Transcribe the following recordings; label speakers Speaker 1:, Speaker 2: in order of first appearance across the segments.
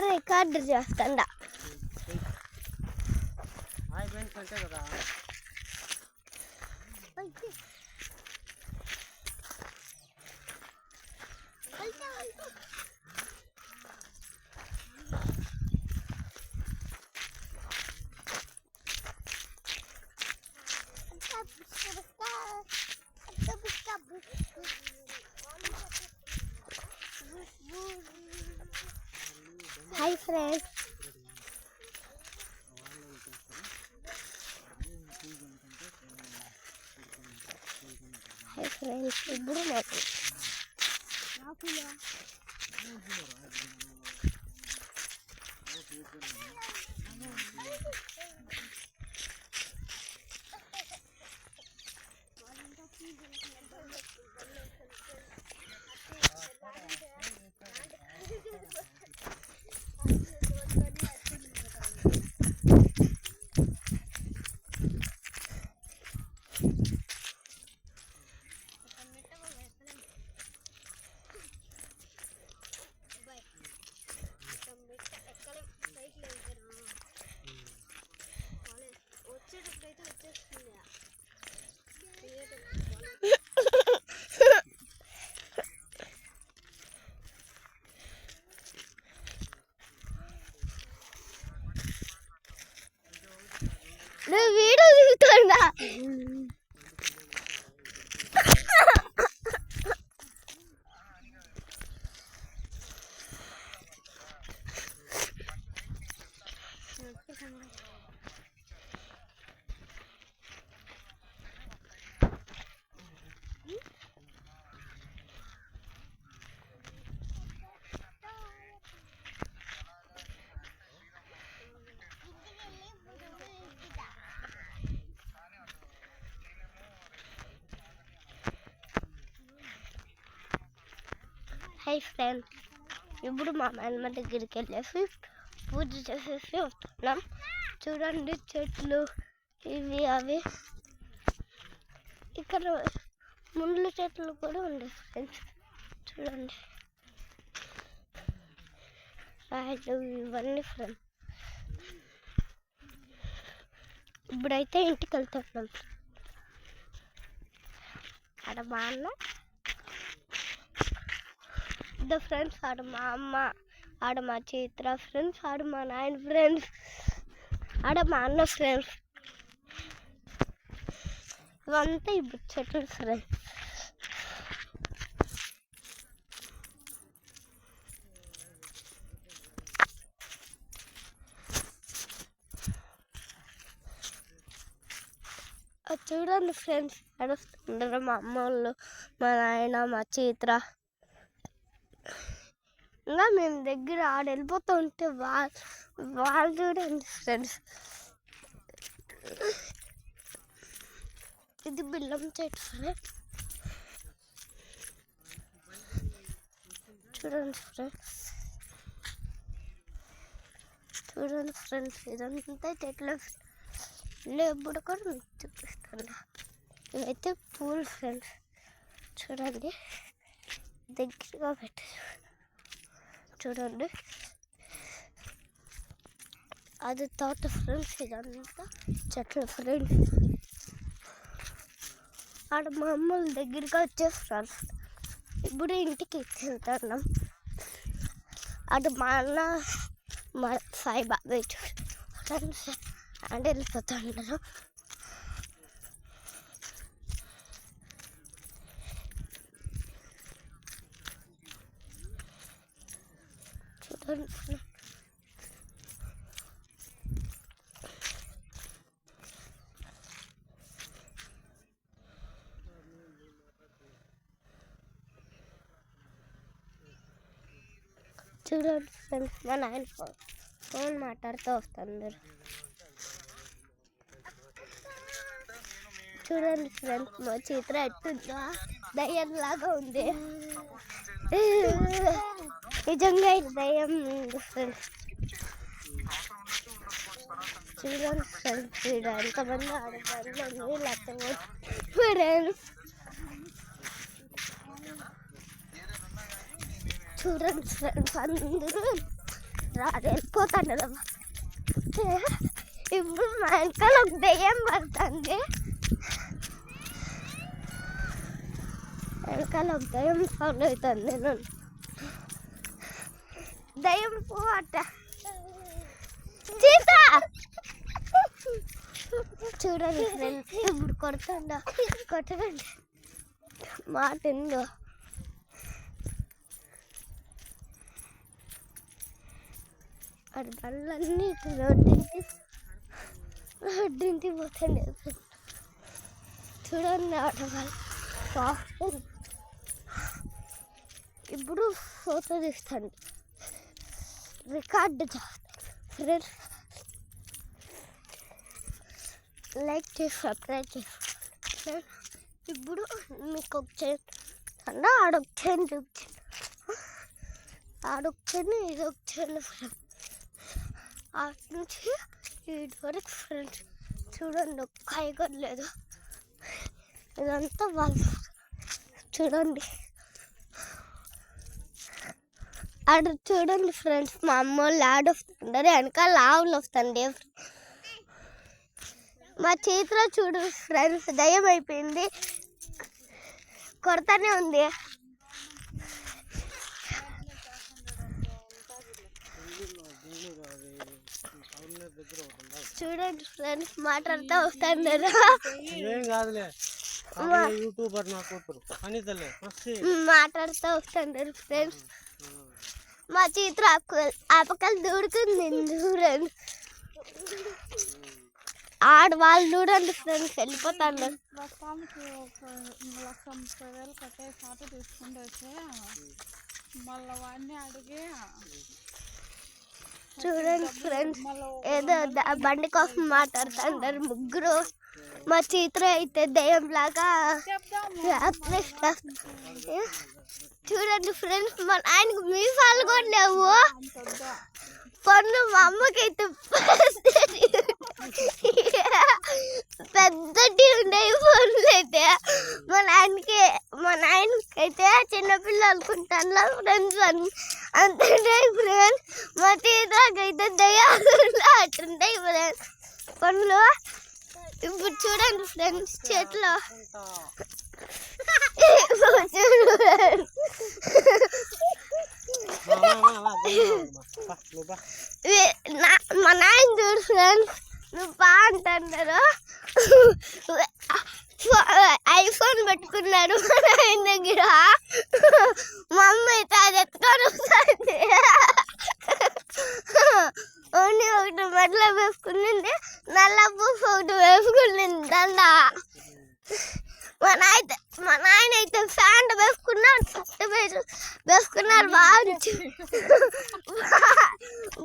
Speaker 1: Record చేస్తాండా కదా. Hi friends, ఇప్పుడు మాకు వీడియో తీస్తున్నా. హాయ్ ఫ్రెండ్స్, ఇప్పుడు మా నాన్నమ్మ దగ్గరికి వెళ్ళేసి పూజ చేసేసి వస్తున్నాం. చూడండి చెట్లు ఇవి అవి, ఇక్కడ ముళ్ళ చెట్లు కూడా ఉన్నాయి ఫ్రెండ్స్. చూడండి ఇవన్నీ ఫ్రెండ్స్. ఇప్పుడైతే ఇంటికి వెళ్తున్నాం. ఆడ మా అన్న ఫ్రెండ్స్, ఆడ మా అమ్మ, ఆడ మా చిత్ర ఫ్రెండ్స్, ఆడ మా నాయన ఫ్రెండ్స్, ఆడ మా అన్న ఫ్రెండ్స్. ఇవంతా ఇప్పుడు చెట్లు ఫ్రెండ్స్. చూడండి ఫ్రెండ్స్, నడుస్తుంటారు మా అమ్మ వాళ్ళు, మా నాయన, మా చిత్ర. ఇంకా మేము దగ్గర ఆడ వెళ్ళిపోతూ ఉంటే వాళ్ళు చూడండి ఫ్రెండ్స్. ఇది బిల్లం చెట్టు ఫ్రెండ్స్. చూడండి ఫ్రెండ్స్, చూడండి ఫ్రెండ్స్, ఇదంతా చెట్లు. ఇప్పుడు కూడా మీకు చూపిస్తాను. ఇవైతే పూలు ఫ్రెండ్స్. చూడండి దగ్గరగా పెట్టి చూడండి, అది తోట ఫ్రెండ్స్. ఇదంతా చెట్లు ఫ్రెండ్స్. ఆడ మా అమ్మల దగ్గరగా వచ్చేస్తాను. ఇప్పుడు ఇంటికి వెళ్తున్నాం. అటు మా అన్న, మా సాయిబాబాయ్ ఫ్రెండ్స్. అంటే వెళ్ళిపోతున్నారు. చూడండి చూడండి ఫ్రెండ్స్, మా నాయన ఫోన్ మాట్లాడుతూ వస్తున్నారు. చూడండి ఫ్రెండ్స్, మా చిత్ర ఎట్టుందా దయ్యంలాగా ఉంది. నిజంగా ఇది దయ్యం ఫ్రెండ్స్. చూడండి ఫ్రెండ్స్, ఎంతమంది ఆడవాళ్ళు లెక్క ఫ్రెండ్స్. చూడండి ఫ్రెండ్స్, అందరూ వెళ్ళిపోతాను. ఇప్పుడు మా వెనకాల ఒక దయ్యం పడుతుంది. వెనకాల ఒక దయ్యం సౌండ్ అవుతుంది. నేను దయ్యం పోట చూడండి ఫ్రెండ్స్, ఇప్పుడు కొట్టండి మాట ఉందో. అది బళ్ళన్నీ రోడ్డింటి పోతుంది. చూడండి ఆటోలు. ఇప్పుడు ఫోటో తీస్తాను, రికార్డు చేస్తాను. లైక్ చేసి సబ్స్క్రైబ్ చేస్తాను. ఇప్పుడు మీకు ఒక చైన్ అన్నా ఆడొక చైన్ చూపించాను, ఆడొక చైన్ ఇదొక చైన్ ఫ్రెండ్స్. అటు నుంచి ఇటు వరకు ఫ్రెండ్స్. చూడండి ఒక్క కాయగూర లేదు. ఇదంతా వాళ్ళు చూడండి. అటు చూడండి ఫ్రెండ్స్, మా అమ్మ వాళ్ళు ఆడొస్తుంటారు, వెనకాల ఆవులు వస్తుంది. మా చేతిలో చూడు ఫ్రెండ్స్, దయ్యం అయిపోయింది, కొడతానే ఉంది. చూడండి ఫ్రెండ్స్, మాట్లాడుతూ వస్తున్నారు. మాట్లాడుతూ వస్తున్నారు ఫ్రెండ్స్. మా చేతిలో ఆపకాలు దూడుతుంది. చూడండి ఆడవాళ్ళు చూడండి ఫ్రెండ్స్, వెళ్ళిపోతాను. చూడండి ఫ్రెండ్స్, ఏదో బండి కోసం మాట్లాడుతున్నారు ముగ్గురు. మా చేతిలో అయితే దయ్యం లాగా. చూడండి ఫ్రెండ్స్, మా ఆయనకు మీసాలు కూడా లేవు. పన్ను మా అమ్మకైతే పెద్దటి ఉండేవి పనులు అయితే. మా నాయనకైతే చిన్నపిల్లలు అనుకుంటాను ఫ్రెండ్స్, అంతుంటాయి ఫ్రెండ్స్. మా తీరాకైతే దయ్యాలు అట్టుంటాయి ఫ్రెండ్స్ పనులు. ఇప్పుడు చూడండి ఫ్రెండ్స్, చెట్లు మా నాయన చూడు ఫ్రెండ్స్, నువ్వు బాగుంటున్నారు. ఐఫోన్ పెట్టుకున్నాడు మా నాయన దగ్గర. మా అమ్మ అయితే అది ఎత్తుకొని వస్తుంది. ఓన్లీ ఒకటి మెడలో వేసుకునింది, నల్ల పూస ఒకటి వేసుకునింది దండ. మా నాయన అయితే ఫ్యాంట్ వేసుకున్నారు,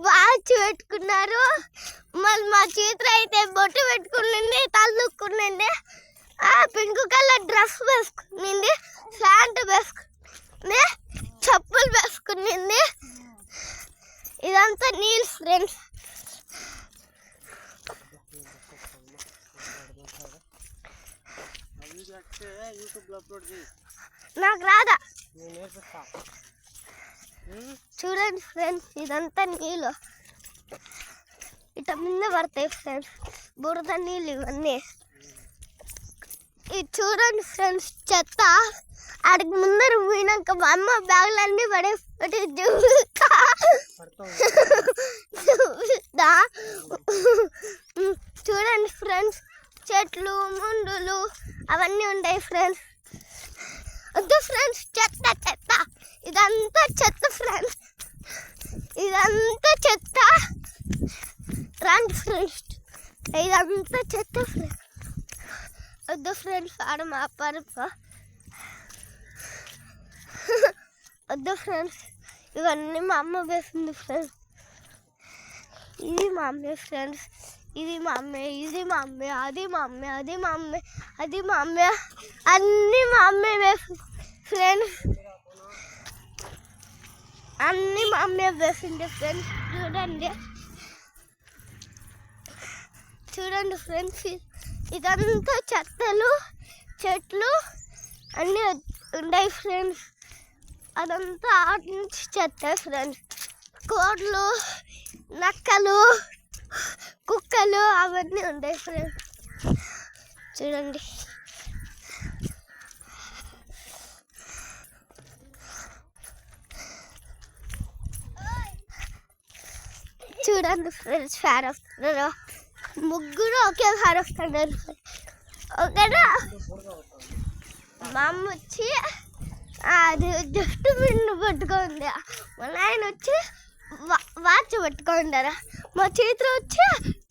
Speaker 1: వాచ్ పెట్టుకున్నారు. మళ్ళీ మా చేతిలో అయితే బొట్టు పెట్టుకునింది, తల్లుకునింది, పింక్ కలర్ డ్రెస్ వేసుకునింది, ఫ్యాంట్ వేసుకునింది, చెప్పులు వేసుకునింది. ఇదంతా నీళ్ళు ఫ్రెండ్స్. నాకు రాదా. చూడండి ఫ్రెండ్స్, ఇదంతా నీళ్ళు ఇట మీద పడతాయి ఫ్రెండ్స్, బురద నీళ్ళు ఇవన్నీ. ఇది చూడండి ఫ్రెండ్స్, చెత్త ఆడికి ముందర పోయినాక మా అమ్మ బ్యాగులన్నీ పడేసి చూడండి ఫ్రెండ్స్, చెట్లు ముండులు అవన్నీ ఉంటాయి ఫ్రెండ్స్. వద్దు ఫ్రెండ్స్, చెత్త చెత్త, ఇదంతా చెత్త ఫ్రెండ్స్, ఇదంతా చెత్త. రండి ఫ్రెండ్స్, ఇదంతా చెత్త ఫ్రెండ్స్. వద్దు ఫ్రెండ్స్, ఆడ మా పరుప. వద్దు ఫ్రెండ్స్, ఇవన్నీ మా అమ్మ వేసింది ఫ్రెండ్స్. ఇది మా అమ్మే ఫ్రెండ్స్, ఇది మా అమ్మే, ఇది మా అమ్మే, అది మా అమ్మే, అది మా అమ్మే, అది మా అమ్మే, అన్నీ మా అమ్మే వేసి ఫ్రెండ్స్, అన్నీ మా అమ్మే వేసింది ఫ్రెండ్స్. చూడండి చూడండి ఫ్రెండ్స్, ఇదంతా చెత్తలు చెట్లు అన్నీ ఉన్నాయి ఫ్రెండ్స్. అదంతా ఆటి నుంచి చెత్త ఫ్రెండ్స్. కోళ్ళు, నక్కలు, కుక్కలు అవన్నీ ఉంటాయి ఫ్రెండ్స్. చూడండి చూడండి ఫ్రెండ్స్, ఫ్యాన్ వస్తున్నారు. ముగ్గురు ఒకేసారి వస్తున్నారు. ఒకరా మా అమ్మ వచ్చి అది జస్ట్ బిన్ను పట్టుకుంది, మా నాయన వచ్చి వాచ్ పట్టుకుంటారా, మా చేతిలో వచ్చి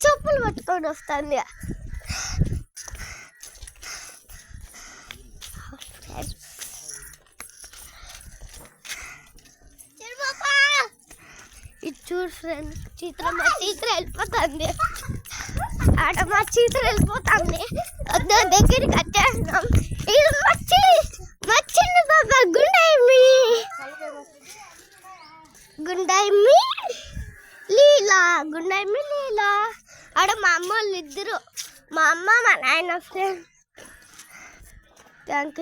Speaker 1: చెప్పులు పట్టుకొని వస్తుంది. ఇది చూడు ఫ్రెండ్, మా చీత్ర వెళ్ళిపోతుంది, ఆడ మా చీత్ర వెళ్ళిపోతుంది. దగ్గరికి వచ్చేస్తున్నాం. ఇది మచ్చింది బాబా, గుండైమి లీలా, గుండైమి లీలా. ఆడ మా అమ్మ వాళ్ళు ఇద్దరు, మా అమ్మ మా నాయన ఫ్రెండ్. Thank you.